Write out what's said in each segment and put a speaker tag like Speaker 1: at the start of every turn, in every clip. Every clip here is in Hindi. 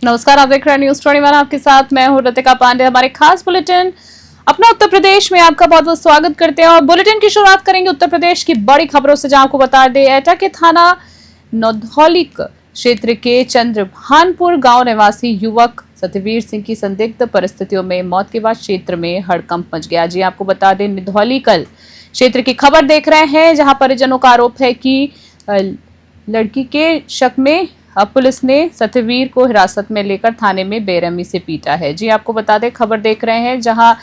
Speaker 1: नमस्कार, आप देख रहे हैं न्यूज 21। आपके साथ मैं हूं ऋतिका पांडे। हमारे खास बुलेटिन अपना उत्तर प्रदेश में आपका बहुत बहुत स्वागत करते हैं और बुलेटिन की शुरुआत करेंगे उत्तर प्रदेश की बड़ी खबरों से, जहां आपको बता दें एटा के थाना नौधौलिक क्षेत्र के चंद्रभानपुर गांव निवासी युवक सत्यवीर सिंह की संदिग्ध परिस्थितियों में मौत के बाद क्षेत्र में हड़कंप मच गया। जी आपको बता दें निधौलीकल क्षेत्र की खबर देख रहे हैं, जहां परिजनों का आरोप है कि लड़की के शक में अब पुलिस ने सत्यवीर को हिरासत में लेकर थाने में बेरहमी से पीटा है। जी आपको बता दें खबर देख रहे हैं, जहां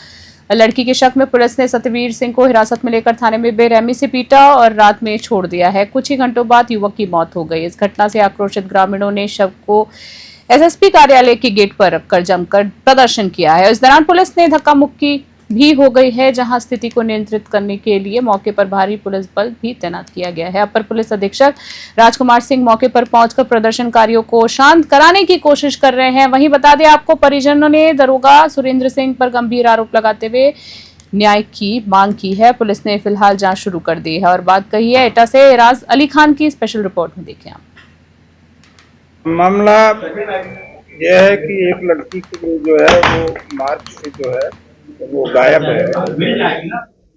Speaker 1: लड़की के शक में पुलिस ने सत्यवीर सिंह को हिरासत में लेकर थाने में बेरहमी से पीटा और रात में छोड़ दिया है। कुछ ही घंटों बाद युवक की मौत हो गई। इस घटना से आक्रोशित ग्रामीणों ने शव को एसएसपी कार्यालय के गेट पर रखकर जमकर प्रदर्शन किया है। इस दौरान पुलिस ने धक्का मुक्की भी हो गई है, जहां स्थिति को नियंत्रित करने के लिए मौके पर भारी पुलिस बल भी तैनात किया गया है। अपर पुलिस अधीक्षक राजकुमार सिंह मौके पर पहुंचकर प्रदर्शनकारियों को शांत कराने की कोशिश कर रहे हैं। वहीं बता दें आपको, परिजनों ने दरोगा सुरेंद्र सिंह पर गंभीर आरोप लगाते हुए न्याय की मांग की है। पुलिस ने फिलहाल जांच शुरू कर दी है और बात कही है एटा से राज अली खान की स्पेशल रिपोर्ट में। देखें आप।
Speaker 2: मामला यह है कि एक लड़की की जो है वो मार्च से जो है वो गायब है,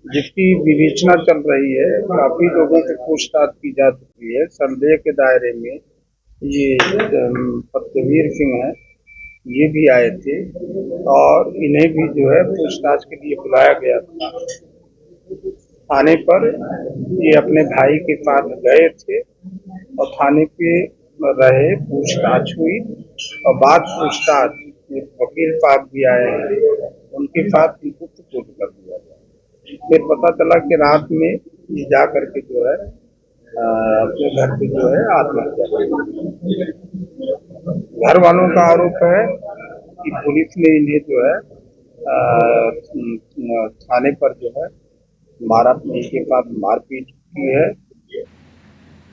Speaker 2: जिसकी विवेचना चल रही है। काफी लोगों से पूछताछ की जा चुकी है। संदेह के दायरे में ये सत्यवीर सिंह है, ये भी आए थे और इन्हें भी जो है पूछताछ के लिए बुलाया गया था थाने पर। ये अपने भाई के साथ गए थे और थाने पे रहे, पूछताछ हुई और बाद पूछताछ वकील साहब भी आए हैं, उनके साथ इनको सुपुर्द कर दिया गया। फिर पता चला कि रात में ये जा करके जो है अपने घर पे जो है आत्महत्या कर। घर वालों का आरोप है कि पुलिस ने इन्हें जो है थाने पर जो है मारा, के साथ मारपीट की है।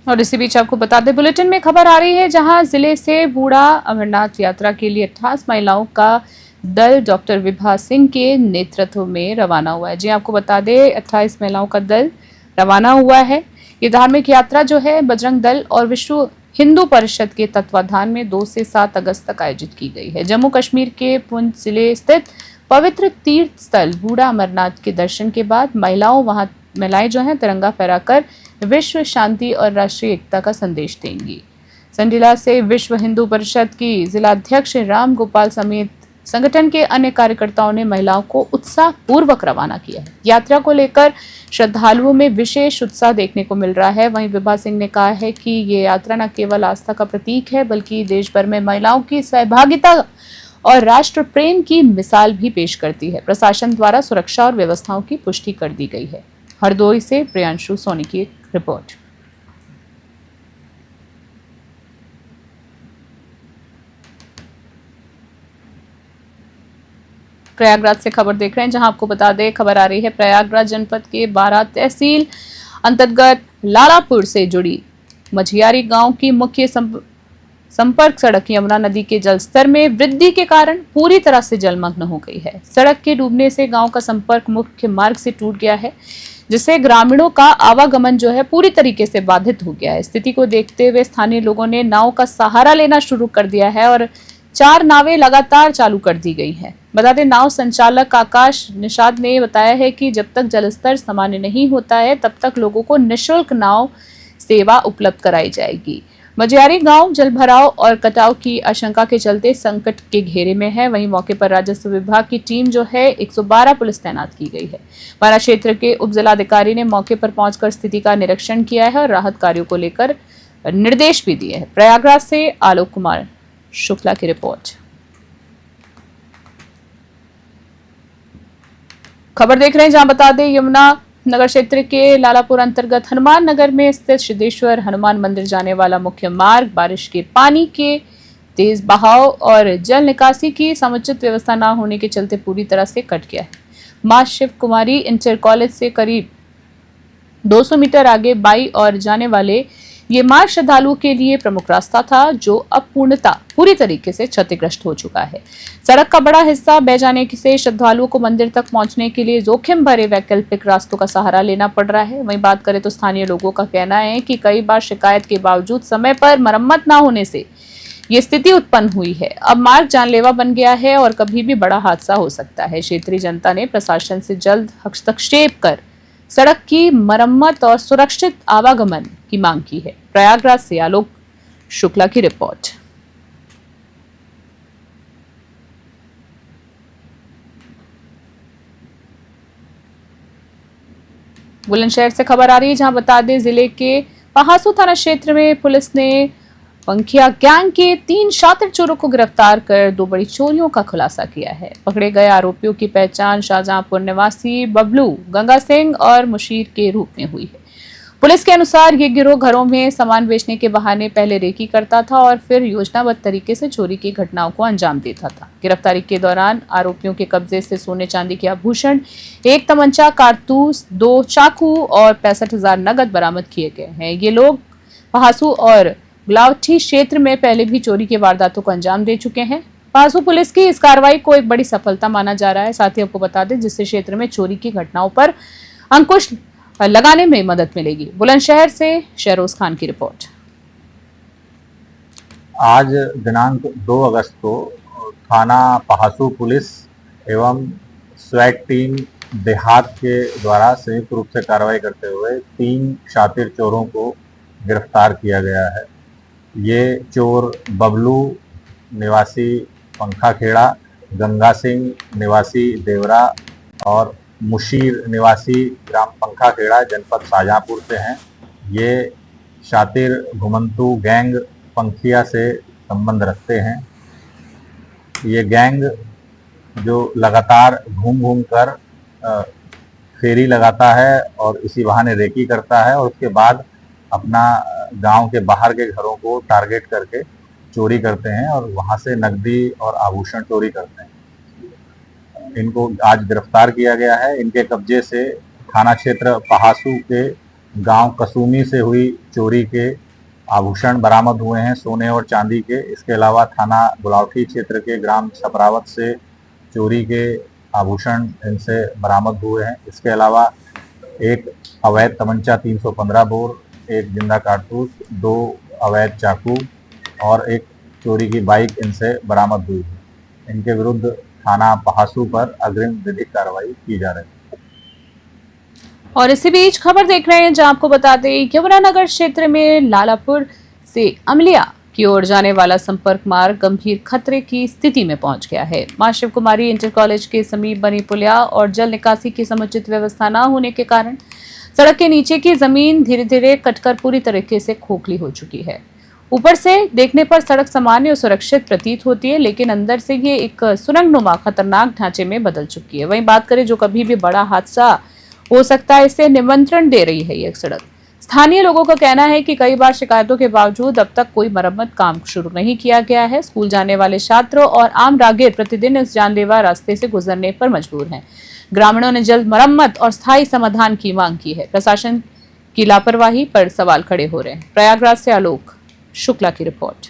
Speaker 1: और इसी बीच आपको बता दें बुलेटिन में खबर आ रही है, जहां जिले से बूढ़ा अमरनाथ यात्रा के लिए 28 महिलाओं का दल डॉक्टर विभा सिंह के नेतृत्व में रवाना हुआ है। जी आपको बता दें 28 महिलाओं का दल रवाना हुआ है। ये धार्मिक यात्रा जो है बजरंग दल और विश्व हिंदू परिषद के तत्वाधान में 2 से 7 अगस्त तक आयोजित की गई है। जम्मू कश्मीर के पुंछ जिले स्थित पवित्र तीर्थ स्थल बूढ़ा अमरनाथ के दर्शन के बाद महिलाएं जो हैं तिरंगा फहराकर विश्व शांति और राष्ट्रीय एकता का संदेश देंगी। संडीला से विश्व हिंदू परिषद की जिलाध्यक्ष राम गोपाल समेत संगठन के अन्य कार्यकर्ताओं ने महिलाओं को उत्साह पूर्वक रवाना किया है। यात्रा को लेकर श्रद्धालुओं में विशेष उत्साह देखने को मिल रहा है। वहीं विभा सिंह ने कहा है कि ये यात्रा न केवल आस्था का प्रतीक है, बल्कि देश भर में महिलाओं की सहभागिता और राष्ट्र प्रेम की मिसाल भी पेश करती है। प्रशासन द्वारा सुरक्षा और व्यवस्थाओं की पुष्टि कर दी गई है। हरदोई से प्रियांशु सोनी की रिपोर्ट। प्रयागराज से खबर देख रहे हैं, जहां आपको बता दें खबर आ रही है प्रयागराज जनपद के 12 तहसील अंतर्गत लालापुर से जुड़ी मझियारी गांव की मुख्य संपर्क सड़क यमुना नदी के जलस्तर में वृद्धि के कारण पूरी तरह से जलमग्न हो गई है। सड़क के डूबने से गांव का संपर्क मुख्य मार्ग से टूट गया है, जिससे ग्रामीणों का आवागमन जो है पूरी तरीके से बाधित हो गया है। स्थिति को देखते हुए स्थानीय लोगों ने नाव का सहारा लेना शुरू कर दिया है और 4 नावें लगातार चालू कर दी गई है। बता दें नाव संचालक आकाश निषाद ने बताया है कि जब तक जलस्तर सामान्य नहीं होता है तब तक लोगों को निःशुल्क नाव सेवा उपलब्ध कराई जाएगी। मझियारी गांव जलभराव और कटाव की आशंका के चलते संकट के घेरे में है। वहीं मौके पर राजस्व विभाग की टीम जो है 112 पुलिस तैनात की गई है। पारा क्षेत्र के उप जिलाधिकारी ने मौके पर पहुंचकर स्थिति का निरीक्षण किया है और राहत कार्यों को लेकर निर्देश भी दिए हैं। प्रयागराज से आलोक कुमार शुक्ला की रिपोर्ट। खबर देख रहे हैं, जहां बता दें यमुना नगर क्षेत्र के लालापुर अंतर्गत हनुमान नगर में स्थित सिद्धेश्वर हनुमान मंदिर जाने वाला मुख्य मार्ग बारिश के पानी के तेज बहाव और जल निकासी की समुचित व्यवस्था न होने के चलते पूरी तरह से कट गया है। मां शिव कुमारी इंटर कॉलेज से करीब 200 मीटर आगे बाई और जाने वाले ये मार्ग श्रद्धालुओं के लिए प्रमुख रास्ता था, जो अब पूर्णतः पूरी तरीके से क्षतिग्रस्त हो चुका है। सड़क का बड़ा हिस्सा बह जाने से श्रद्धालुओं को मंदिर तक पहुंचने के लिए जोखिम भरे वैकल्पिक रास्तों का सहारा लेना पड़ रहा है। वहीं बात करें तो स्थानीय लोगों का कहना है कि कई बार शिकायत के बावजूद समय पर मरम्मत न होने से ये स्थिति उत्पन्न हुई है। अब मार्ग जानलेवा बन गया है और कभी भी बड़ा हादसा हो सकता है। क्षेत्रीय जनता ने प्रशासन से जल्द हस्तक्षेप कर सड़क की मरम्मत और सुरक्षित आवागमन की मांग की है। प्रयागराज से आलोक शुक्ला की रिपोर्ट। बुलंदशहर से खबर आ रही है, जहां बता दें जिले के पहासू थाना क्षेत्र में पुलिस ने पंखिया गैंग के 3 शातिर चोरों को गिरफ्तार कर 2 बड़ी चोरियों का खुलासा किया है। पकड़े गए आरोपियों की पहचान शाहजहांपुर निवासी बबलू, गंगा सिंह और मुशीर के रूप में हुई है। पुलिस के अनुसार ये गिरोह घरों में सामान बेचने के बहाने पहले रेकी करता था और फिर योजनाबद्ध तरीके से चोरी की घटनाओं को अंजाम देता था। गिरफ्तारी के दौरान आरोपियों के कब्जे से सोने चांदी के आभूषण, 1 तमंचा, कारतूस, 2 चाकू और 65,000 नगद बरामद किए गए हैं। ये लोग पहासू और गुलावठी क्षेत्र में पहले भी चोरी की वारदातों को अंजाम दे चुके हैं। पहासू पुलिस की इस कार्रवाई को एक बड़ी सफलता माना जा रहा है। साथ ही आपको बता दें, जिससे क्षेत्र में चोरी की घटनाओं पर अंकुश लगाने में मदद मिलेगी। बुलंदशहर से शहरोज खान की रिपोर्ट।
Speaker 3: आज दिनांक 2 अगस्त को थाना पहासू पुलिस एवं स्वैट टीम देहात के द्वारा संयुक्त रूप से कार्रवाई करते हुए 3 शातिर चोरों को गिरफ्तार किया गया है। ये चोर बबलू निवासी पंखा खेड़ा, गंगा सिंह निवासी देवरा और मुशीर निवासी ग्राम पंखा खेड़ा जनपद शाहजहांपुर से हैं। ये शातिर घुमंतू गैंग पंखिया से संबंध रखते हैं। ये गैंग जो लगातार घूम घूम कर फेरी लगाता है और इसी बहाने रेकी करता है और उसके बाद अपना गांव के बाहर के घरों को टारगेट करके चोरी करते हैं और वहां से नकदी और आभूषण चोरी करते हैं। इनको आज गिरफ्तार किया गया है। इनके कब्जे से थाना क्षेत्र पहासू के गांव कसूमी से हुई चोरी के आभूषण बरामद हुए हैं, सोने और चांदी के। इसके अलावा थाना गुलावठी क्षेत्र के ग्राम छपरावत से चोरी के आभूषण इनसे बरामद हुए हैं। इसके अलावा एक अवैध तमंचा 315 बोर, एक जिंदा कारतूस, 2 अवैध चाकू और एक चोरी की बाइक इनसे बरामद हुई है। इनके विरुद्ध थाना पहासू पर अग्रिम विधिक कार्रवाई की जा रही है।
Speaker 1: और इसी बीच खबर देख रहे हैं, जहां आपको बता दें यमुनानगर क्षेत्र में लालापुर से अमलिया की ओर जाने वाला संपर्क मार्ग गंभीर खतरे की स्थिति में पहुंच गया है। मां शिव कुमारी इंटर कॉलेज के समीप बनी पुलिया और जल निकासी की समुचित व्यवस्था न होने के कारण सड़क के नीचे की जमीन धीरे धीरे कटकर पूरी तरीके से खोखली हो चुकी है। ऊपर से देखने पर सड़क सामान्य और सुरक्षित प्रतीत होती है, लेकिन अंदर से ये एक सुरंगनुमा खतरनाक ढांचे में बदल चुकी है। वहीं बात करें जो कभी भी बड़ा हादसा हो सकता है, इसे निमंत्रण दे रही है ये सड़क। स्थानीय लोगों का कहना है कि कई बार शिकायतों के बावजूद अब तक कोई मरम्मत काम शुरू नहीं किया गया है। स्कूल जाने वाले छात्रों और आम राहगीर प्रतिदिन इस जानलेवा रास्ते से गुजरने पर मजबूर हैं। ग्रामीणों ने जल्द मरम्मत और स्थायी समाधान की मांग की है। प्रशासन की लापरवाही पर सवाल खड़े हो रहे हैं। प्रयागराज से आलोक शुक्ला की रिपोर्ट।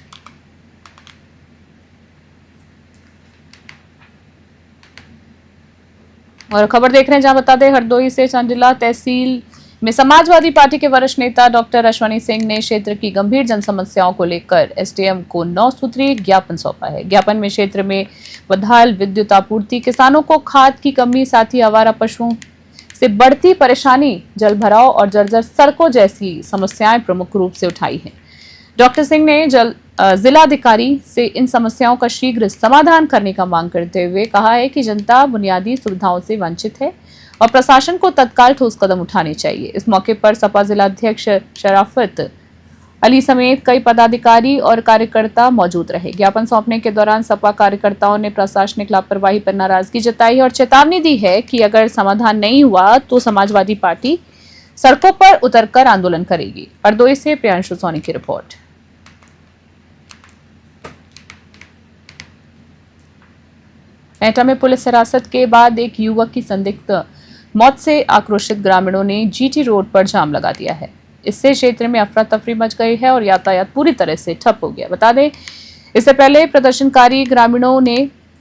Speaker 1: और खबर देख रहे हैं, जहां बता दें हरदोई से चांडिला तहसील में समाजवादी पार्टी के वरिष्ठ नेता डॉक्टर अश्वनी सिंह ने क्षेत्र की गंभीर जन समस्याओं को लेकर एसडीएम को 9 सूत्रीय ज्ञापन सौंपा है। ज्ञापन में क्षेत्र में बदहाल विद्युत आपूर्ति, किसानों को खाद की कमी, साथ ही आवारा पशुओं से बढ़ती परेशानी, जल भराव और जर्जर सड़कों जैसी समस्याएं प्रमुख रूप से उठाई हैं। डॉक्टर सिंह ने जिलाधिकारी से इन समस्याओं का शीघ्र समाधान करने का मांग करते हुए कहा है कि जनता बुनियादी सुविधाओं से वंचित है और प्रशासन को तत्काल ठोस कदम उठाने चाहिए। इस मौके पर सपा जिलाध्यक्ष शराफत अली समेत कई पदाधिकारी और कार्यकर्ता मौजूद रहे। ज्ञापन सौंपने के दौरान सपा कार्यकर्ताओं ने प्रशासनिक लापरवाही पर नाराजगी जताई और चेतावनी दी है कि अगर समाधान नहीं हुआ तो समाजवादी पार्टी सड़कों पर उतरकर आंदोलन करेगी। हरदोई से प्रियांशु सोनी की रिपोर्ट। एटा में पुलिस हिरासत के बाद एक युवक की संदिग्ध मौत से आक्रोशित ग्रामीणों ने जीटी रोड पर जाम लगा दिया है। इससे क्षेत्र में अफरा तफरी मच गई है और यातायात पूरी तरह से ठप हो गया। बता दें, इससे पहले प्रदर्शनकारी ग्रामीणों ने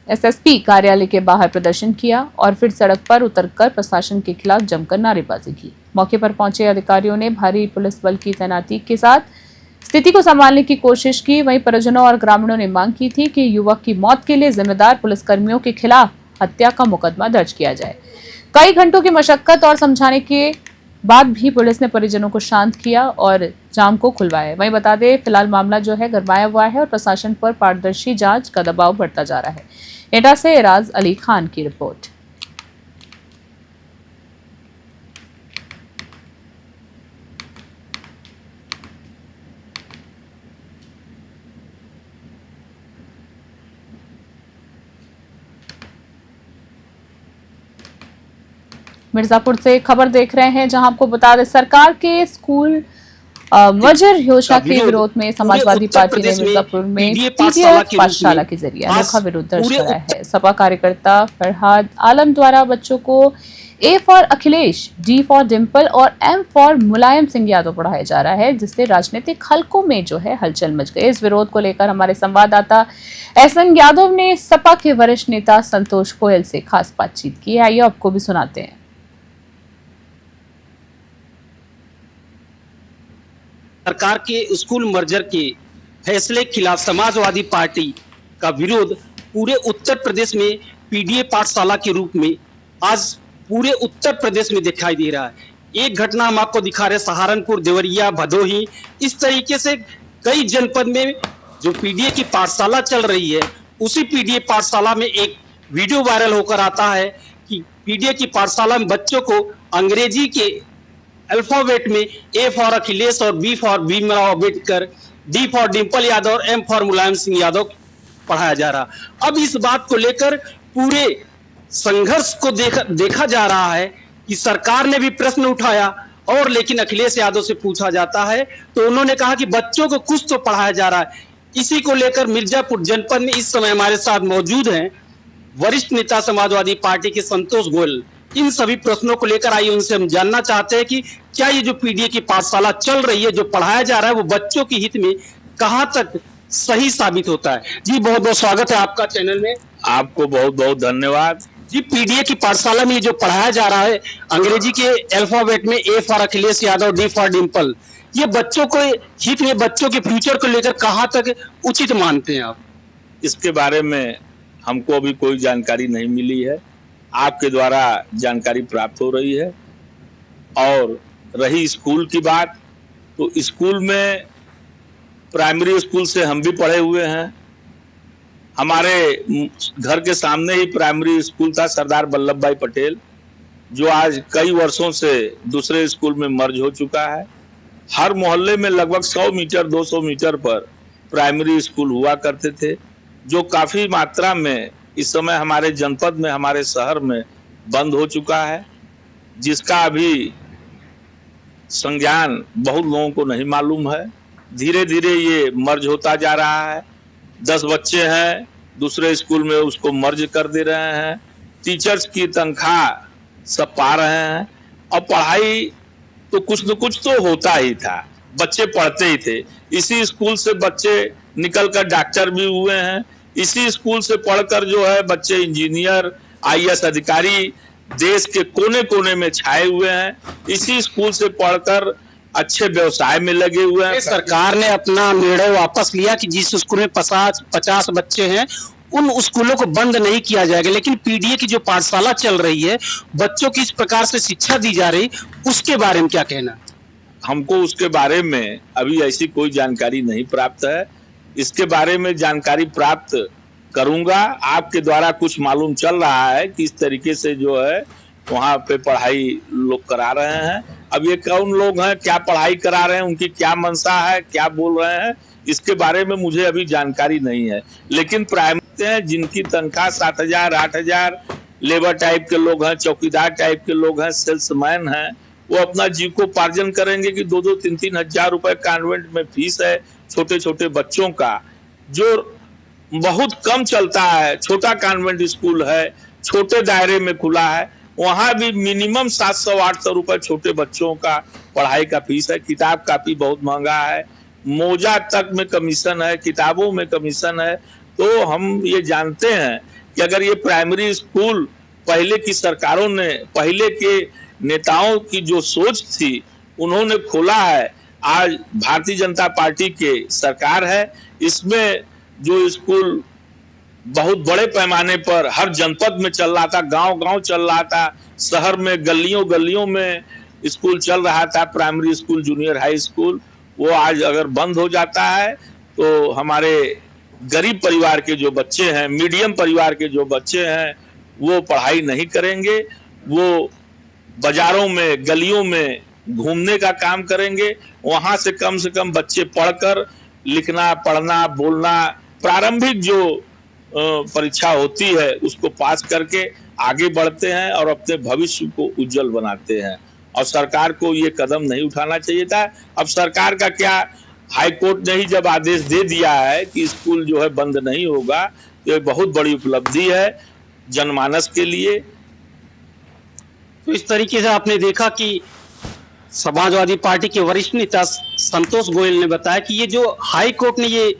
Speaker 1: एसएसपी कार्यालय के बाहर प्रदर्शन किया और फिर सड़क पर उतरकर प्रशासन के खिलाफ जमकर नारेबाजी की। मौके पर पहुंचे अधिकारियों ने भारी पुलिस बल की तैनाती के साथ स्थिति को संभालने की कोशिश की। वहीं परिजनों और ग्रामीणों ने मांग की थी कि युवक की मौत के लिए जिम्मेदार पुलिसकर्मियों के खिलाफ हत्या का मुकदमा दर्ज किया जाए। कई घंटों की मशक्कत और समझाने के बाद भी पुलिस ने परिजनों को शांत किया और जाम को खुलवाया। वहीं बता दें, फिलहाल मामला जो है गरमाया हुआ है और प्रशासन पर पारदर्शी जांच का दबाव बढ़ता जा रहा है। एटा से एराज अली खान की रिपोर्ट। मिर्जापुर से खबर देख रहे हैं, जहां आपको बता दें, सरकार के स्कूल मर्जर योजना के विरोध में समाजवादी पार्टी ने मिर्जापुर में पीडीएफ पाठशाला के जरिए अनोखा विरोध दर्ज कराया है। सपा कार्यकर्ता फरहाद आलम द्वारा बच्चों को ए for Akhilesh, D for Dimple और एम फॉर मुलायम सिंह यादव पढ़ाया जा रहा है, जिससे राजनीतिक हलकों में जो है हलचल मच गई। इस विरोध को लेकर हमारे संवाददाता एसएन यादव ने सपा के वरिष्ठ नेता संतोष गोयल से खास बातचीत की है। आइए आपको भी सुनाते हैं।
Speaker 4: सरकार के स्कूल मर्जर के फैसले के खिलाफ समाजवादी पार्टी का विरोध पूरे उत्तर प्रदेश में पीडीए पाठशाला के रूप में आज पूरे उत्तर प्रदेश में दिखाई दे रहा है। एक घटना हम आपको दिखा रहे हैं, सहारनपुर, देवरिया, भदोही, इस तरीके से कई जनपद में जो पीडीए की पाठशाला चल रही है, उसी पीडीए पाठशाला में एक वीडियो वायरल होकर आता है कि पीडीए की पाठशाला में बच्चों को अंग्रेजी के अल्फाबेट में ए फॉर अखिलेश और B for Bhimrao Ambedkar, D for Dimple Yadav और एम फॉर मुलायम सिंह यादव पढ़ाया जा रहा। अब इस बात को लेकर पूरे संघर्ष को देखा जा रहा है कि सरकार ने भी प्रश्न उठाया और लेकिन अखिलेश यादव से पूछा जाता है तो उन्होंने कहा कि बच्चों को कुछ तो पढ़ाया जा रहा है। इसी को लेकर मिर्जापुर जनपद में इस समय हमारे साथ मौजूद हैं वरिष्ठ नेता समाजवादी पार्टी के संतोष गोयल। इन सभी प्रश्नों को लेकर आइए उनसे हम जानना चाहते हैं कि क्या ये जो पीडीए की पाठशाला चल रही है, जो पढ़ाया जा रहा है, वो बच्चों के हित में कहां तक सही साबित होता है। जी बहुत बहुत स्वागत है आपका चैनल में।
Speaker 5: आपको बहुत बहुत धन्यवाद।
Speaker 4: जी पीडीए की पाठशाला में जो पढ़ाया जा रहा है अंग्रेजी के अल्फाबेट में ए for Akhilesh Yadav, D for Dimple, ये बच्चों को हित में, बच्चों के फ्यूचर को लेकर कहां तक उचित मानते हैं आप?
Speaker 5: इसके बारे में हमको अभी कोई जानकारी नहीं मिली है, आपके द्वारा जानकारी प्राप्त हो रही है। और रही स्कूल की बात, तो स्कूल में प्राइमरी स्कूल से हम भी पढ़े हुए हैं। हमारे घर के सामने ही प्राइमरी स्कूल था सरदार वल्लभ भाई पटेल, जो आज कई वर्षों से दूसरे स्कूल में मर्ज हो चुका है। हर मोहल्ले में लगभग 100 मीटर 200 मीटर पर प्राइमरी स्कूल हुआ करते थे, जो काफी मात्रा में इस समय हमारे जनपद में, हमारे शहर में बंद हो चुका है, जिसका अभी संज्ञान बहुत लोगों को नहीं मालूम है। धीरे धीरे ये मर्ज होता जा रहा है। 10 बच्चे हैं, दूसरे स्कूल में उसको मर्ज कर दे रहे हैं। टीचर्स की तनख्वाह सब पा रहे हैं और पढ़ाई तो कुछ न कुछ तो होता ही था, बच्चे पढ़ते ही थे। इसी स्कूल से बच्चे निकलकर डॉक्टर भी हुए हैं। इसी स्कूल से पढ़कर जो है बच्चे इंजीनियर, आईएएस अधिकारी देश के कोने कोने में छाए हुए हैं। इसी स्कूल से पढ़कर अच्छे व्यवसाय में लगे हुए हैं।
Speaker 4: सरकार ने अपना निर्णय वापस लिया कि जिस स्कूल में 50 बच्चे हैं उन स्कूलों को बंद नहीं किया जाएगा, लेकिन पीडीए की जो पाठशाला चल रही है, बच्चों की इस प्रकार से शिक्षा दी जा रही, उसके बारे में क्या कहना?
Speaker 5: हमको उसके बारे में अभी ऐसी कोई जानकारी नहीं प्राप्त है। इसके बारे में जानकारी प्राप्त करूंगा। आपके द्वारा कुछ मालूम चल रहा है कि इस तरीके से जो है वहाँ पे पढ़ाई लोग करा रहे हैं। अब ये कौन लोग हैं, क्या पढ़ाई करा रहे हैं, उनकी क्या मंशा है, क्या बोल रहे हैं, इसके बारे में मुझे अभी जानकारी नहीं है। लेकिन प्राइमरी हैं जिनकी तनख्वाह 7,000 8,000, लेबर टाइप के लोग हैं, चौकीदार टाइप के लोग हैं, सेल्समैन हैं, वो अपना जीविकोपार्जन करेंगे कि 2-2 3-3 हजार रुपए कॉन्वेंट में फीस है छोटे छोटे बच्चों का, जो बहुत कम चलता है। छोटा कॉन्वेंट स्कूल है, छोटे दायरे में खुला है, वहां भी मिनिमम 700-800 रुपए छोटे बच्चों का पढ़ाई का फीस है। किताब कापी बहुत महंगा है, मोजा तक में कमीशन है, किताबों में कमीशन है। तो हम ये जानते हैं कि अगर ये प्राइमरी स्कूल पहले की सरकारों ने, पहले के नेताओं की जो सोच थी उन्होंने खोला है, आज भारतीय जनता पार्टी के सरकार है, इसमें जो स्कूल बहुत बड़े पैमाने पर हर जनपद में चल रहा था, गांव-गांव चल रहा था, शहर में गलियों में स्कूल चल रहा था, primary school, junior high school, वो आज अगर बंद हो जाता है तो हमारे गरीब परिवार के जो बच्चे हैं, मीडियम परिवार के जो बच्चे हैं, वो पढ़ाई नहीं करेंगे, वो बाजारों में, गलियों में घूमने का काम करेंगे। वहां से कम बच्चे पढ़कर लिखना, पढ़ना, बोलना, प्रारंभिक जो परीक्षा होती है उसको पास करके आगे बढ़ते हैं और अपने भविष्य को उज्जवल बनाते हैं। और सरकार को ये कदम नहीं उठाना चाहिए था। अब सरकार का क्या, हाई कोर्ट ने ही जब आदेश दे दिया है कि स्कूल जो है बंद नहीं होगा, तो ये बहुत बड़ी उपलब्धि है जनमानस के लिए।
Speaker 4: तो इस तरीके से आपने देखा कि समाजवादी पार्टी के वरिष्ठ नेता संतोष गोयल ने बताया कि ये जो हाई कोर्ट ने ये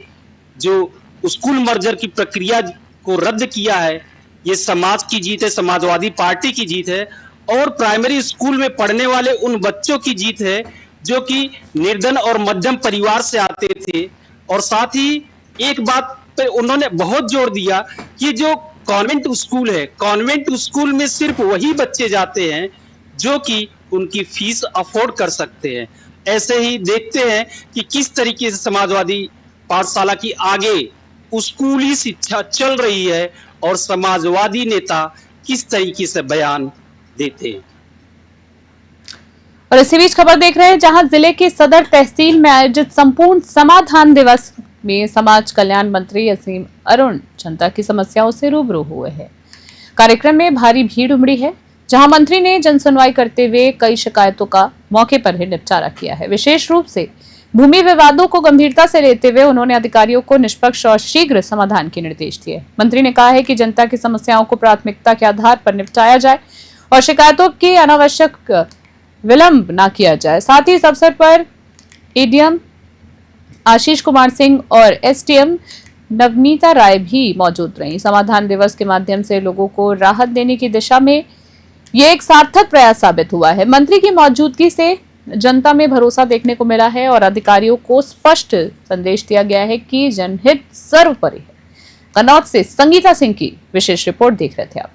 Speaker 4: जो स्कूल मर्जर की प्रक्रिया को रद्द किया है, ये समाज की जीत है, समाजवादी पार्टी की जीत है और प्राइमरी स्कूल में पढ़ने वाले उन बच्चों की जीत है जो कि निर्धन और मध्यम परिवार से आते थे। और साथ ही एक बात पे उन्होंने बहुत जोर दिया कि जो कॉन्वेंट स्कूल है, कॉन्वेंट स्कूल में सिर्फ वही बच्चे जाते हैं जो कि उनकी फीस अफोर्ड कर सकते हैं। ऐसे ही देखते हैं कि किस तरीके से समाजवादी पाठशाला की आगे स्कूली शिक्षा चल रही है और समाजवादी नेता किस तरीके से बयान देते हैं।
Speaker 1: और इसी बीच खबर देख रहे हैं जहां जिले की सदर तहसील में आयोजित संपूर्ण समाधान दिवस में समाज कल्याण मंत्री असीम अरुण जनता की समस्याओं से रूबरू हुए हैं। कार्यक्रम में भारी भीड़ उमड़ी है, जहां मंत्री ने जनसुनवाई करते हुए कई शिकायतों का मौके पर ही निपटारा किया है। विशेष रूप से भूमि विवादों को गंभीरता से लेते हुए उन्होंने अधिकारियों को निष्पक्ष और शीघ्र समाधान के निर्देश दिए। मंत्री ने कहा है कि जनता की समस्याओं को प्राथमिकता के आधार पर निपटाया जाए और शिकायतों की अनावश्यक विलंब न किया जाए। साथ ही इस अवसर पर एडीएम आशीष कुमार सिंह और एसडीएम नवनीता राय भी मौजूद रहीं। समाधान दिवस के माध्यम से लोगों को राहत देने की दिशा में ये एक सार्थक प्रयास साबित हुआ है। मंत्री की मौजूदगी से जनता में भरोसा देखने को मिला है और अधिकारियों को स्पष्ट संदेश दिया गया है कि जनहित सर्वोपरि है। कन्नौज से संगीता सिंह की विशेष रिपोर्ट देख रहे थे आप।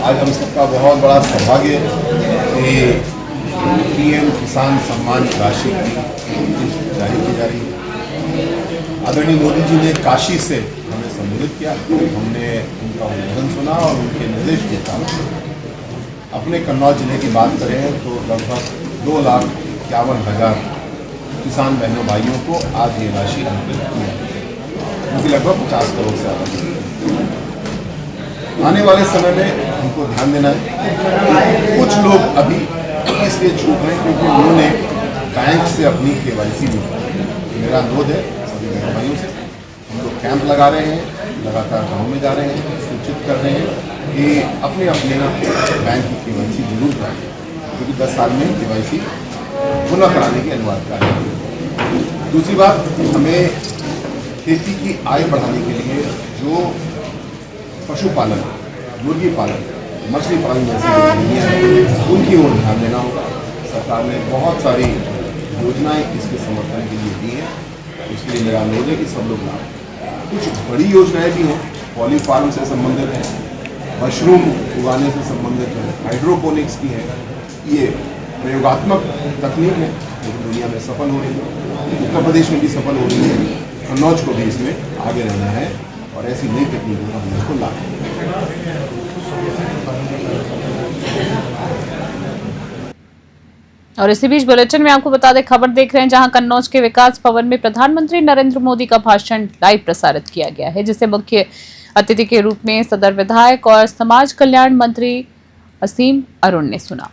Speaker 6: आज हम सबका बहुत बड़ा सौभाग्य कि पीएम किसान सम्मान राशि जारी की जा रही है। आदरणीय मोदी जी ने काशी से हमें संबोधित किया, हमने उनका उद्बोधन सुना और उनके निर्देश के साथ अपने कन्नौज जिले की बात करें तो लगभग 2,51,000 किसान बहनों भाइयों को आज ये राशि अंतरित की है, जो कि लगभग 50 करोड़ से ज़्यादा। आने वाले समय में हमको ध्यान देना है। कुछ लोग अभी इसलिए छूट रहे हैं क्योंकि उन्होंने बैंक से अपनी केवाईसी भी की। मेरा अनुरोध है सभी बहन भाइयों से, हम लोग कैंप लगा रहे हैं, लगातार गाँव में जा रहे हैं, सूचित कर रहे हैं कि अपने अपने बैंक की केवाईसी जरूर कराएं, क्योंकि 10 साल में केवाईसी पुनः कराने की अनिवार्यता है। दूसरी बात, हमें खेती की आय बढ़ाने के लिए जो पशुपालन, मुर्गी पालन, मछली पालन जैसी गतिविधियाँ हैं उनकी ओर ध्यान देना होगा। सरकार ने बहुत सारी योजनाएं इसके समर्थन के लिए दी हैं, इसके लिए मेरा अनुरोध है कि सब लोग लाएं। कुछ बड़ी योजनाएं भी हैं, पॉली फार्म से संबंधित है, मशरूम उगाने से संबंधित है, हाइड्रोपोनिक्स की है। ये प्रयोगात्मक तकनीक है जो दुनिया में सफल हो रही है, उत्तर प्रदेश में भी सफल हो रही है। कन्नौज को भी इसमें आगे रहना है और ऐसी नई तकनीकों का हम को लाभ।
Speaker 1: और इसी बीच बुलेटिन में आपको बता दें, खबर देख रहे हैं जहां कन्नौज के विकास भवन में प्रधानमंत्री नरेंद्र मोदी का भाषण लाइव प्रसारित किया गया है, जिसे मुख्य अतिथि के रूप में सदर विधायक और समाज कल्याण मंत्री असीम अरुण ने सुना।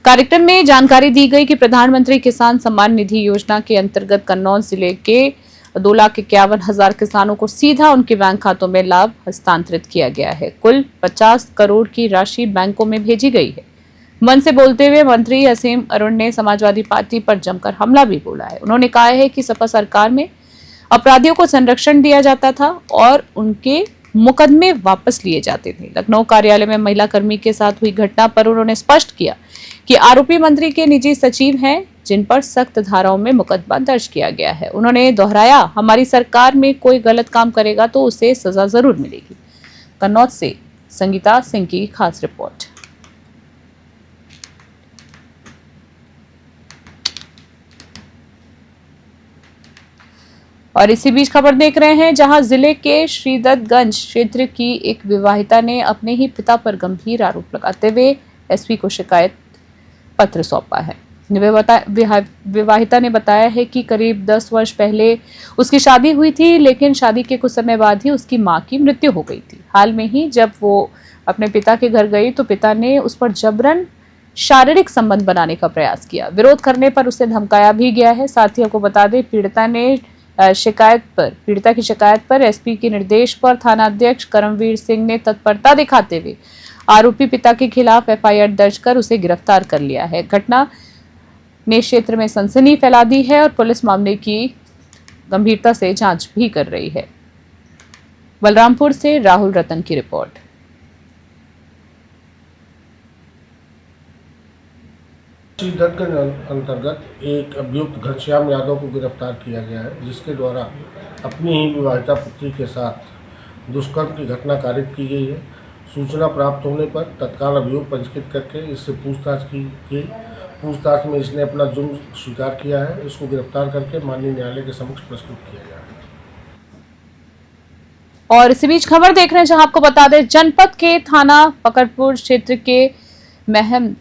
Speaker 1: कार्यक्रम में जानकारी दी गई कि प्रधानमंत्री किसान सम्मान निधि योजना के अंतर्गत कन्नौज जिले के 2,51,000 किसानों को सीधा उनके बैंक खातों में लाभ हस्तांतरित किया गया है। कुल 50 करोड़ की राशि बैंकों में भेजी गई है। मन से बोलते हुए मंत्री असीम अरुण ने समाजवादी पार्टी पर जमकर हमला भी बोला है। उन्होंने कहा है कि सपा सरकार में अपराधियों को संरक्षण दिया जाता था और उनके मुकदमे वापस लिए जाते थे। लखनऊ कार्यालय में महिला कर्मी के साथ हुई घटना पर उन्होंने स्पष्ट किया कि आरोपी मंत्री के निजी सचिव हैं जिन पर सख्त धाराओं में मुकदमा दर्ज किया गया है। उन्होंने दोहराया, हमारी सरकार में कोई गलत काम करेगा तो उसे सजा जरूर मिलेगी। कन्नौज से संगीता सिंह की खास रिपोर्ट। और इसी बीच खबर देख रहे हैं, जहां जिले के श्रीदत्तगंज क्षेत्र की एक विवाहिता ने अपने ही पिता पर गंभीर आरोप लगाते हुए एसपी को शिकायत पत्र सौंपा है। विवाहिता ने बताया है कि करीब 10 वर्ष पहले उसकी शादी हुई थी, लेकिन शादी के कुछ समय बाद ही उसकी मां की मृत्यु हो गई थी। हाल में ही जब वो अपने पिता के घर गई तो पिता ने उस पर जबरन शारीरिक संबंध बनाने का प्रयास किया। विरोध करने पर उसे धमकाया भी गया है। साथियों को बता दें, पीड़िता की शिकायत पर एसपी के निर्देश पर थाना अध्यक्ष करमवीर सिंह ने तत्परता दिखाते हुए आरोपी पिता के खिलाफ एफआईआर दर्ज कर उसे गिरफ्तार कर लिया है। घटना ने क्षेत्र में सनसनी फैला दी है और पुलिस मामले की गंभीरता से जांच भी कर रही है। बलरामपुर से राहुल रतन की रिपोर्ट।
Speaker 7: श्रीदत्तगंज अंतर्गत एक अभियुक्त घनश्याम यादव को गिरफ्तार किया गया है, जिसके द्वारा अपनी ही विवाहिता पुत्री के साथ दुष्कर्म की घटना कारित की गई है। सूचना प्राप्त होने पर तत्काल अभियोग पंजीकृत करके इससे पूछताछ की गई। पूछताछ में इसने अपना जुर्म स्वीकार किया है। इसको गिरफ्तार करके माननीय न्यायालय के समक्ष प्रस्तुत किया गया है।
Speaker 1: और इसी बीच खबर देख रहे हैं, जहां आपको बता दें, जनपद के थाना पकड़पुर क्षेत्र के महमद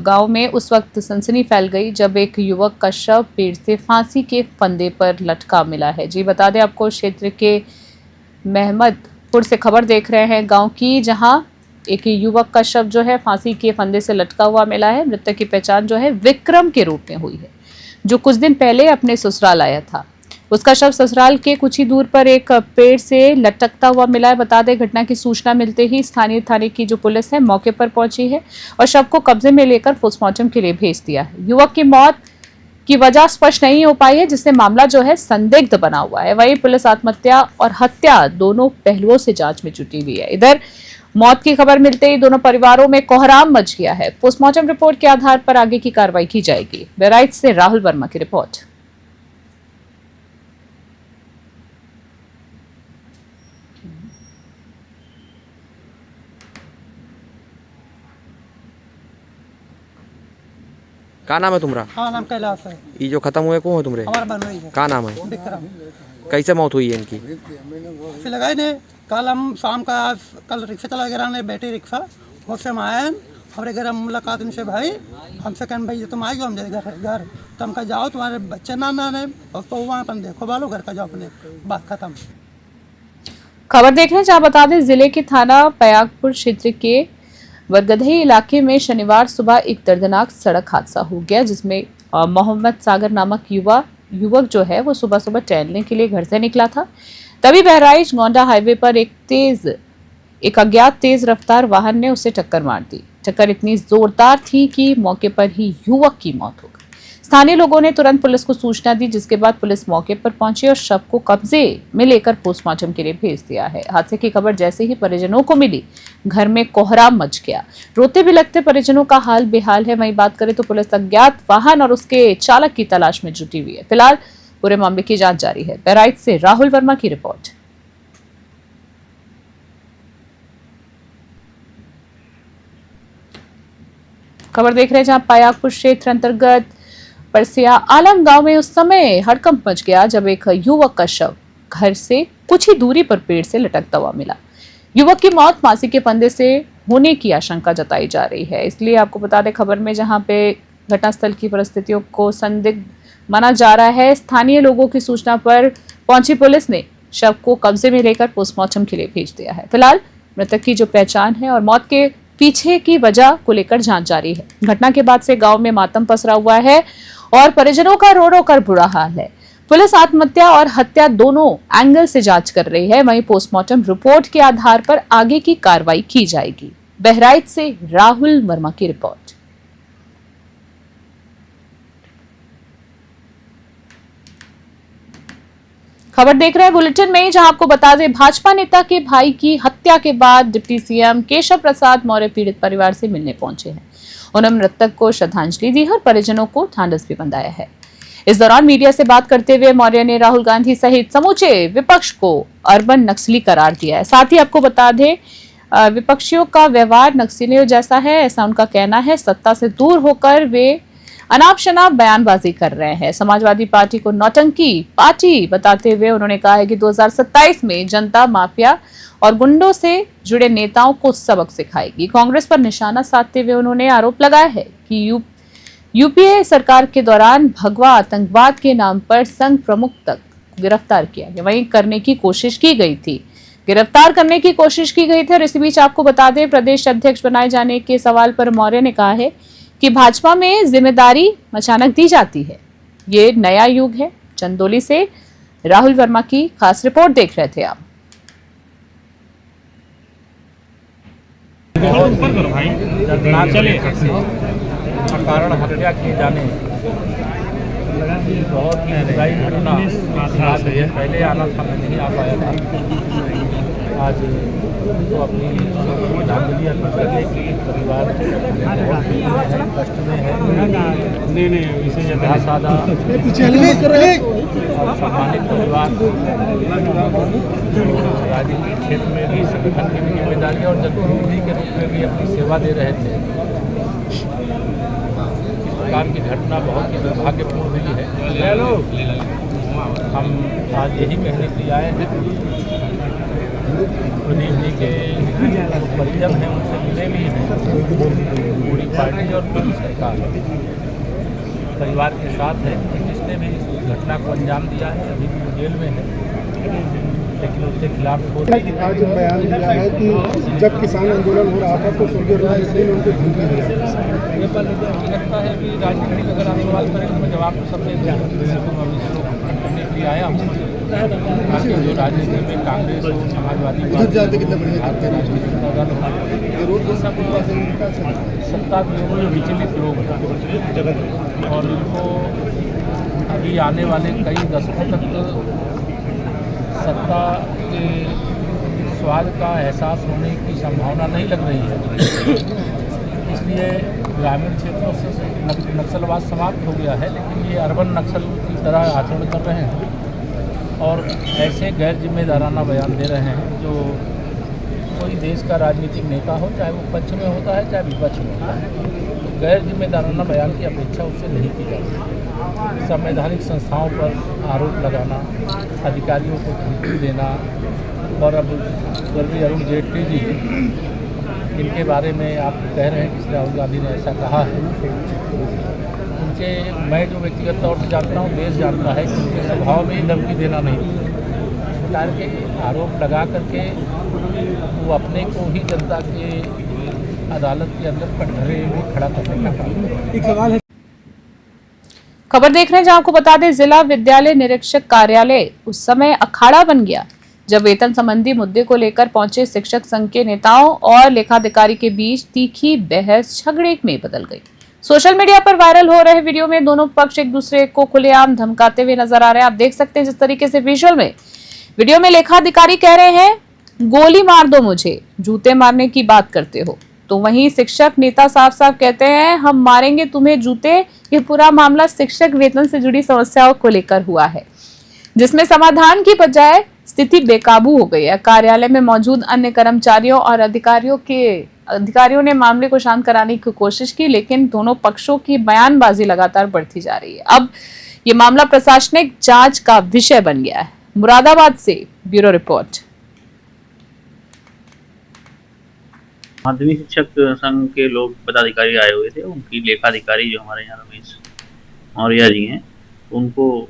Speaker 1: गांव में उस वक्त सनसनी फैल गई जब एक युवक का शव पेड़ से फांसी के फंदे पर लटका मिला है। जी बता दें आपको, क्षेत्र के महमदपुर से खबर देख रहे हैं गांव की, जहां एक युवक का शव जो है फांसी के फंदे से लटका हुआ मिला है। मृतक की पहचान जो है विक्रम के रूप में हुई है, जो कुछ दिन पहले अपने ससुराल आया था। उसका शव ससुराल के कुछ ही दूर पर एक पेड़ से लटकता हुआ मिला है। बता दें, घटना की सूचना मिलते ही स्थानीय थाने की जो पुलिस है मौके पर पहुंची है और शव को कब्जे में लेकर पोस्टमार्टम के लिए भेज दिया है। युवक की मौत की वजह स्पष्ट नहीं हो पाई है, जिससे मामला जो है संदिग्ध बना हुआ है। वहीं पुलिस आत्महत्या और हत्या दोनों पहलुओं से जांच में जुटी हुई है। इधर मौत की खबर मिलते ही दोनों परिवारों में कोहराम मच गया है। पोस्टमार्टम रिपोर्ट के आधार पर आगे की कार्रवाई की जाएगी। बहराइच से राहुल वर्मा की रिपोर्ट।
Speaker 8: का नाम है तुम्हारा?
Speaker 9: हाँ, नाम कैलाश है।
Speaker 8: ये जो खत्म हुए कौन है तुमरे?
Speaker 9: हमारा बन रही है।
Speaker 8: का नाम है?
Speaker 9: विक्रम।
Speaker 8: कैसे मौत हुई है इनकी?
Speaker 9: फिर लगाए ने कल हम शाम का कल रिक्शा चला गया ने बैठे रिक्शा और से हम आए हमारे घर मुलाकात उनसे भाई हमसे कहन भाई तुम आइयो हम जाए घर तो हम कहा जाओ तुम्हारे बच्चे ना ने और तो वहाँ अपन देखो बालो घर का जाओ अपने बात खत्म।
Speaker 1: खबर देख रहे हैं, जहाँ बता दें, जिले के थाना पयागपुर क्षेत्र के बरगदही इलाके में शनिवार सुबह एक दर्दनाक सड़क हादसा हो गया, जिसमें मोहम्मद सागर नामक युवक जो है वो सुबह सुबह टहलने के लिए घर से निकला था। तभी बहराइच गोंडा हाईवे पर एक अज्ञात तेज रफ्तार वाहन ने उसे टक्कर मार दी। टक्कर इतनी जोरदार थी कि मौके पर ही युवक की मौत हो गई। स्थानीय लोगों ने तुरंत पुलिस को सूचना दी, जिसके बाद पुलिस मौके पर पहुंची और शव को कब्जे में लेकर पोस्टमार्टम के लिए भेज दिया है। हादसे की खबर जैसे ही परिजनों को मिली, घर में कोहराम मच गया। रोते भी लगते परिजनों का हाल बेहाल है। वहीं बात करें तो पुलिस अज्ञात वाहन और उसके चालक की तलाश में जुटी हुई है। फिलहाल पूरे मामले की जांच जारी है। बहराइच से राहुल वर्मा की रिपोर्ट। खबर देख रहे हैं, जहां पयागपुर क्षेत्र अंतर्गत परसिया आलम गांव में उस समय हड़कंप मच गया जब एक युवक का शव घर से कुछ ही दूरी पर पेड़ से लटकता हुआ मिला। युवक की मौत फांसी के फंदे से होने की आशंका जताई जा रही है। इसलिए आपको बता दें, खबर में जहां पे घटनास्थल की परिस्थितियों को संदिग्ध माना जा रहा है, स्थानीय लोगों की सूचना पर पहुंची पुलिस ने शव को कब्जे में लेकर पोस्टमार्टम के लिए भेज दिया है। फिलहाल मृतक की जो पहचान है और मौत के पीछे की वजह को लेकर जांच जारी है। घटना के बाद से गांव में मातम पसरा हुआ है और परिजनों का रो रो कर बुरा हाल है। पुलिस आत्महत्या और हत्या दोनों एंगल से जांच कर रही है। वहीं पोस्टमार्टम रिपोर्ट के आधार पर आगे की कार्रवाई की जाएगी। बहराइच से राहुल वर्मा की रिपोर्ट। खबर देख रहे हैं बुलेटिन में, जहां आपको बता दें भाजपा नेता के भाई की हत्या के बाद डिप्टी सीएम केशव प्रसाद मौर्य पीड़ित परिवार से मिलने पहुंचे हैं। उन्होंने मृतक को श्रद्धांजलि दी है और परिजनों को ढांढस भी बंधाया है। इस दौरान मीडिया से बात करते हुए मौर्य ने राहुल गांधी सहित समूचे विपक्ष को अर्बन नक्सली करार दिया है। साथ ही आपको बता दें विपक्षियों का व्यवहार नक्सलियों जैसा है, ऐसा उनका कहना है। सत्ता से दूर होकर वे अनाप शनाप बयानबाजी कर रहे हैं। समाजवादी पार्टी को नौटंकी पार्टी बताते हुए उन्होंने कहा है कि 2027 में जनता माफिया और गुंडों से जुड़े नेताओं को सबक सिखाएगी। कांग्रेस पर निशाना साधते हुए उन्होंने आरोप लगाया है कि यूपीए सरकार के दौरान भगवा आतंकवाद के नाम पर संघ प्रमुख तक गिरफ्तार किया गया, वहीं करने की कोशिश की गई थी, गिरफ्तार करने की कोशिश की गई थी। और इसी बीच आपको बता दें प्रदेश अध्यक्ष बनाए जाने के सवाल पर मौर्य ने कहा है कि भाजपा में जिम्मेदारी अचानक दी जाती है, ये नया युग है। चंदौली से राहुल वर्मा की खास रिपोर्ट देख रहे थे आप।
Speaker 10: कारण हत्या किए जाने बहुत ही बुराई घटना पहले आना था, मैं नहीं आ पाया था। आज तो अपनी श्रद्धांजलि अर्पित करने की परिवार कष्ट में है, सीधा साधा और सम्मानित परिवार राजनीतिक क्षेत्र में भी संगठन की भी जिम्मेदारी और जनप्रतिनिधि के रूप में भी अपनी सेवा दे रहे थे। प्रकार की घटना बहुत ही दुर्भाग्यपूर्ण हुई है। हम आज यही कहने के लिए आए हैं, प्रदीप जी के परिजन हैं, उनसे मिले भी हैं। पूरी पार्टी और पूरी सरकार परिवार के साथ है। जिसने भी इस घटना को अंजाम दिया है अभी भी जेल में है, लेकिन उसके खिलाफ
Speaker 7: आज बयान दिया है कि जब किसान आंदोलन हो रहा था तो स्वर्गीय राज सिंह उनको धमकी दी है।
Speaker 10: ये पर मुझे लगता है कि राजनीतिक अगर आप सवाल करें तो मैं जवाब तो सबसे करने के लिए आया हूँ। जो राजनीति में कांग्रेस हो, समाजवादी पार्टी दल हो, सब सत्ता में विचलित लोग हैं और इनको अभी आने वाले कई दशकों तक सत्ता के स्वाद का एहसास होने की संभावना नहीं लग रही है। इसलिए ग्रामीण क्षेत्रों से नक्सलवाद समाप्त हो गया है, लेकिन ये अर्बन नक्सल की तरह आचरण कर रहे हैं और ऐसे गैर जिम्मेदाराना बयान दे रहे हैं जो कोई देश का राजनीतिक नेता हो, चाहे वो पक्ष में होता है चाहे विपक्ष में होता है, तो गैर जिम्मेदाराना बयान की अपेक्षा उससे नहीं की जाती। संवैधानिक संस्थाओं पर आरोप लगाना, अधिकारियों को धमकी देना और अब स्वर्गीय अरुण जेटली जी इनके बारे में आप कह रहे हैं कि राहुल गांधी ने ऐसा कहा है। उनके मैं जो व्यक्तिगत तौर से जानता हूँ, देश जानता है कि उनके स्वभाव में ही धमकी देना नहीं, सरकार के आरोप लगा करके वो अपने को ही जनता के अदालत के अंदर कटघरे में खड़ा करने का काम।
Speaker 7: एक सवाल है,
Speaker 1: खबर देख रहे हैं, जहां आपको बता दें जिला विद्यालय निरीक्षक कार्यालय उस समय अखाड़ा बन गया जब वेतन संबंधी मुद्दे को लेकर पहुंचे शिक्षक संघ के नेताओं और लेखाधिकारी के बीच तीखी बहस झगड़े में बदल गई। सोशल मीडिया पर वायरल हो रहे वीडियो में दोनों पक्ष एक दूसरे को खुलेआम धमकाते हुए नजर आ रहे हैं। आप देख सकते हैं जिस तरीके से विजुअल में वीडियो में लेखाधिकारी कह रहे हैं गोली मार दो मुझे, जूते मारने की बात करते हो, तो वहीं शिक्षक नेता साफ साफ कहते हैं हम मारेंगे तुम्हें जूते। ये पूरा मामला शिक्षक वेतन से जुड़ी समस्याओं को लेकर हुआ है, जिसमें समाधान की बजाय स्थिति बेकाबू हो गई है। कार्यालय में मौजूद अन्य कर्मचारियों और अधिकारियों ने मामले को शांत कराने की कोशिश की, लेकिन दोनों पक्षों की बयानबाजी लगातार बढ़ती जा रही है। अब ये मामला प्रशासनिक जांच का विषय बन गया है। मुरादाबाद से ब्यूरो रिपोर्ट।
Speaker 11: माध्यमिक शिक्षक संघ के लोग पदाधिकारी आए हुए थे। उनकी लेखाधिकारी जो हमारे यहाँ रमेश मौर्य जी हैं, उनको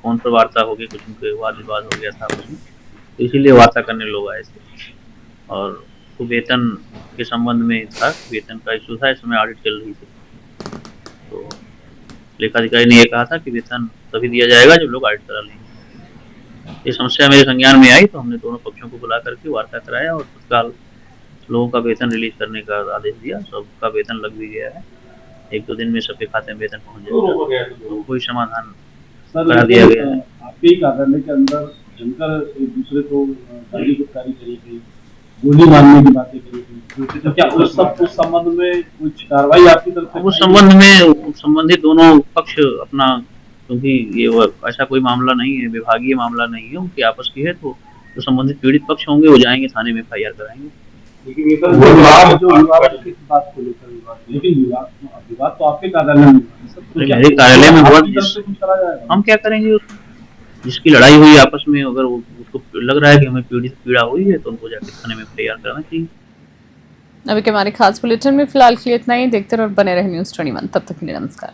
Speaker 11: फोन पर वार्ता हो गई, कुछ उनके वाद विवाद हो गया था उसमें, तो इसीलिए वार्ता करने लोग आए थे। और तो वेतन के संबंध में था, वेतन का इशू था, इस समय ऑडिट चल रही थी। तो लेखाधिकारी ने यह कहा था कि वेतन तभी दिया जाएगा जब लोग ऑडिट करा लेंगे। ये समस्या मेरे संज्ञान में आई तो हमने दोनों पक्षों को बुला करके वार्ता कराया और तत्काल लोगों का वेतन रिलीज करने का आदेश दिया। सबका वेतन लग भी गया है, 1-2 दिन में सबके खाते में वेतन पहुंच जाएगा। तो कोई समाधान करा दिया गया है।
Speaker 2: आपके कार्यालय के अंदर
Speaker 10: जमकर एक दूसरे को गाली गुस्तारी करी गई, गोली मारने की बातें करी गई, तो क्या उस संबंध में कुछ कार्रवाई आपकी तरफ से?
Speaker 11: उस संबंध में संबंधित दोनों पक्ष अपना, क्योंकि ये ऐसा कोई मामला नहीं है, विभागीय मामला नहीं है, उनकी आपस की है, तो जो संबंधित पीड़ित पक्ष होंगे वो जाएंगे थाने में FIR कराएंगे।
Speaker 10: लेकिन ये तो विवाद किस बात को लेकर विवाद, लेकिन विवाद तो आपके कार्यालय में
Speaker 11: मेरे कार्यालय में हुआ, हम क्या करेंगे उसको? जिसकी लड़ाई हुई आपस में, अगर उसको लग रहा है कि हमें पीड़ा हुई है तो उनको जाके थाने में FIR कराना चाहिए।
Speaker 1: अभी के हमारे खास बुलेटिन में फिलहाल के लिए इतना ही। देखते रहो और बने रहे News 21। तब तक के लिए नमस्कार।